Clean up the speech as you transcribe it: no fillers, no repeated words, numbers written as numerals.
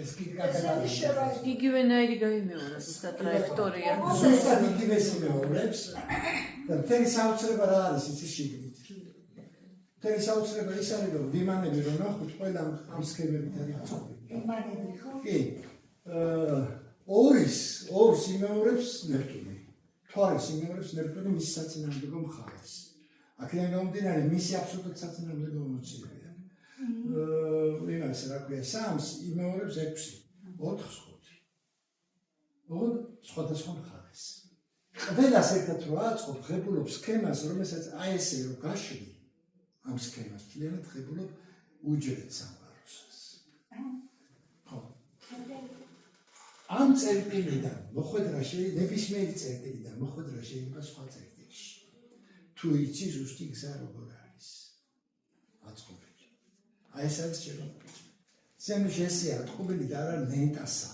ეს კი კატეგორია. იგივენაირი გაიმეორა ზუსტად ტრაექტორია. ზუსტად იგივეს იმეორებს და მთელი საოცრება რა არის იცი შიგნით. მთელი საოცრება ის არის რომ ვიმანები რომ ნახოთ ყველა ამ სქემებით არის აწყვეტილი. ვიმანები ხო? კი. ორს იმეორებს ნეპტუნი. თვალის იმეორებს ნეპტუნი მის საწინააღმდეგო მხარეს. აქედან გამომდინარე მისი აბსოლუტურად საწინააღმდეგო მოცივია. იმას რა ქვია, 3-ს იმეორებს 6, 4-ს 5. ოღონდ სხვადასხვა მხარეს. ყველას ერთად რო აწყობ, ღებულობ სქემას, რომელსაც აი ესე რო გაშვი, ამ სქემას მთლიანად ღებულობ უჯრედ სამყაროსას. ხო. ამ წერტილიდან მოხვედრა შეიძლება ნებისმიერი წერტილიდან მოხვედრა შეიძლება სხვა წერტილში. თუ იცი ზუსტი გზა როგორ არის. აწყობილი. აი ეს არის შეიძლება. ზემში ესეა ატყობილი და არა ნენტასა.